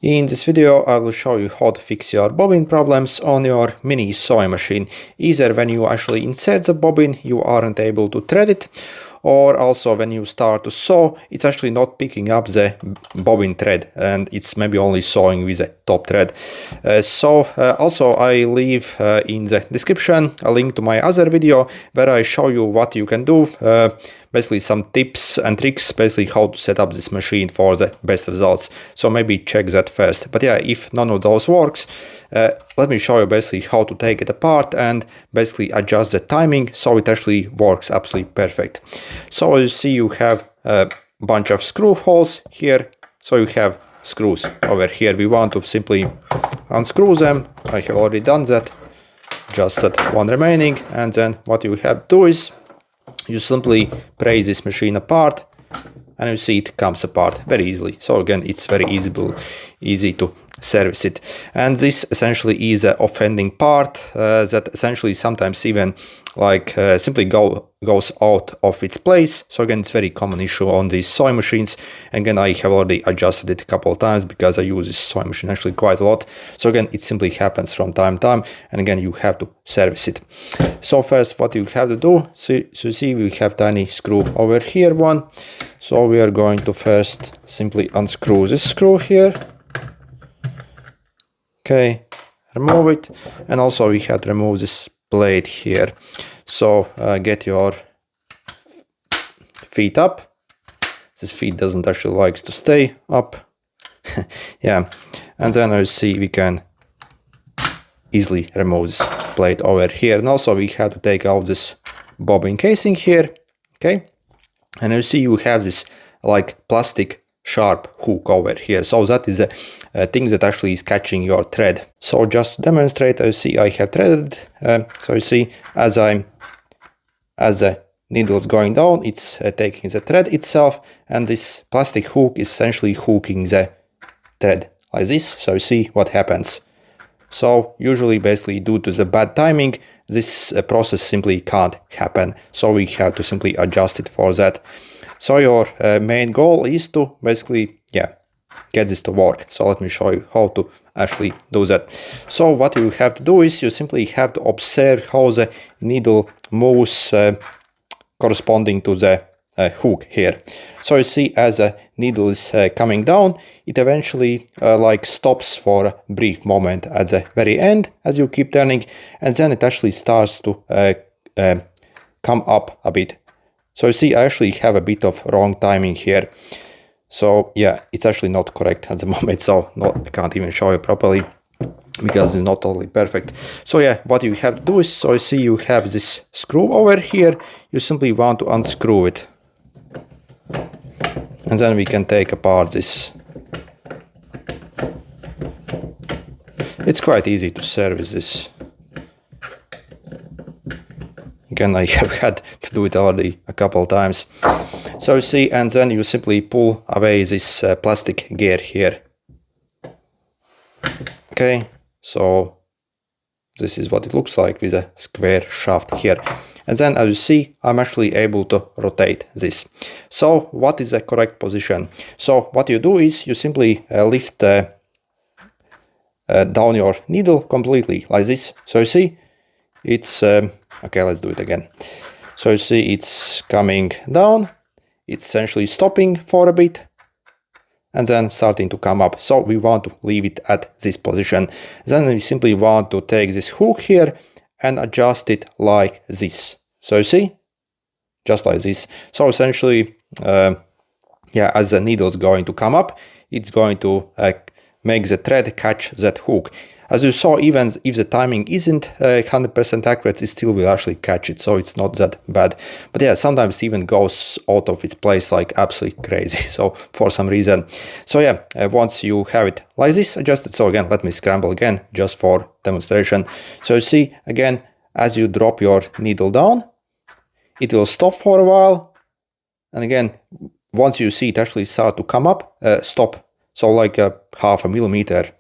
In this video I will show you how to fix your bobbin problems on your mini sewing machine. Either when you actually insert the bobbin you aren't able to thread it, or also when you start to sew it's actually not picking up the bobbin thread and it's maybe only sewing with the top thread. Also I leave in the description a link to my other video where I show you what you can do, basically some tips and tricks, basically how to set up this machine for the best results. So maybe check that first. But yeah, if none of those works, let me show you basically how to take it apart and basically adjust the timing so it actually works absolutely perfect. So as you see, you have a bunch of screw holes here. So you have screws over here. We want to simply unscrew them. I have already done that. Just that one remaining. And then what you have to do is you simply pry this machine apart and you see it comes apart very easily. So again, it's very easy to service it. And this essentially is an offending part that essentially sometimes even like simply goes out of its place. So again, it's a very common issue on these sewing machines. Again, I have already adjusted it a couple of times because I use this sewing machine actually quite a lot. So again, it simply happens from time to time, and again, you have to service it. So first, what you have to do, so you see we have tiny screw over here one. So we are going to first simply unscrew this screw here. Okay, remove it, and also we have to remove this blade here. So get your feet up. This feet doesn't actually like to stay up. Yeah, and then you see we can easily remove this blade over here. And also we have to take out this bobbin casing here. Okay, and you see you have this like plastic sharp hook over here. So that is a thing that actually is catching your thread. So just to demonstrate, you see I have threaded. So you see as the needle is going down, it's taking the thread itself, and this plastic hook is essentially hooking the thread like this. So you see what happens. So usually basically due to the bad timing, this process simply can't happen. So we have to simply adjust it for that. So your main goal is to basically, get this to work. So let me show you how to actually do that. So what you have to do is you simply have to observe how the needle moves corresponding to the hook here. So you see as the needle is coming down, it eventually like stops for a brief moment at the very end as you keep turning, and then it actually starts to come up a bit. So you see I actually have a bit of wrong timing here. So yeah, it's actually not correct at the moment, so I can't even show you properly because it's not totally perfect. So yeah, what you have to do is, so you see you have this screw over here, you simply want to unscrew it. And then we can take apart this. It's quite easy to service this. Again, I have had to do it already a couple of times. So you see, and then you simply pull away this plastic gear here. Okay, so this is what it looks like with a square shaft here. And then as you see, I'm actually able to rotate this. So what is the correct position? So what you do is you simply lift down your needle completely like this. So you see, it's okay, let's do it again. So you see it's coming down, it's essentially stopping for a bit and then starting to come up. So we want to leave it at this position. Then we simply want to take this hook here and adjust it like this. So you see, just like this. So essentially, as the needle is going to come up, it's going to make the thread catch that hook. As you saw, even if the timing isn't 100% accurate, it still will actually catch it, so it's not that bad. But yeah, sometimes it even goes out of its place like absolutely crazy, so for some reason. So yeah, once you have it like this adjusted, so again, let me scramble again just for demonstration. So you see, again, as you drop your needle down, it will stop for a while. And again, once you see it actually start to come up, stop. So like a half a millimeter.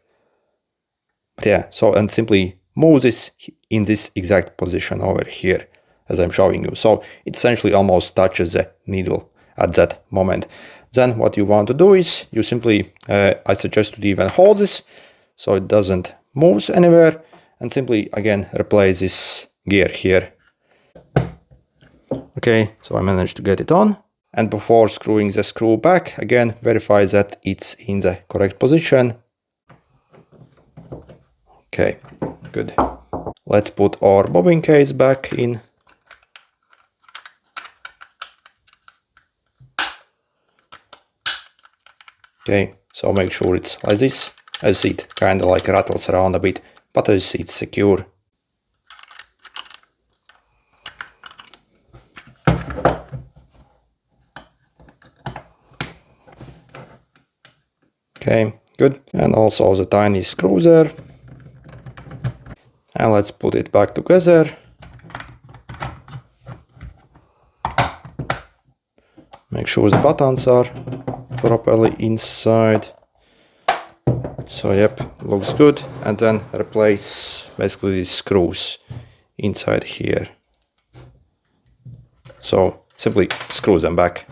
Yeah, so and simply move this in this exact position over here as I'm showing you. So it essentially almost touches the needle at that moment. Then what you want to do is you simply, I suggest to even hold this so it doesn't move anywhere, and simply again replace this gear here. Okay, so I managed to get it on. And before screwing the screw back, again verify that it's in the correct position. Okay, good. Let's put our bobbin case back in. Okay, so make sure it's like this. As you see, it kind of like rattles around a bit, but as you see, it's secure. Okay, good. And also the tiny screw there. And let's put it back together. Make sure the buttons are properly inside. So yep, looks good. And then replace basically these screws inside here. So simply screw them back.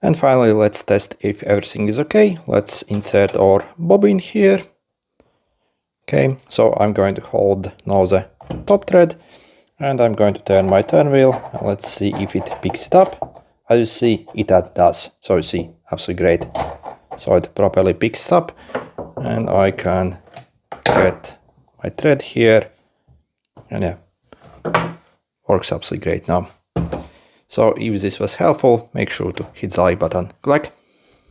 And finally, let's test if everything is okay. Let's insert our bobbin here. Okay, so I'm going to hold now the top thread and I'm going to turn my turn wheel. And let's see if it picks it up. As you see, it does. So you see, absolutely great. So it properly picks it up and I can get my thread here. And yeah, works absolutely great now. So if this was helpful, make sure to hit the like button. Good luck!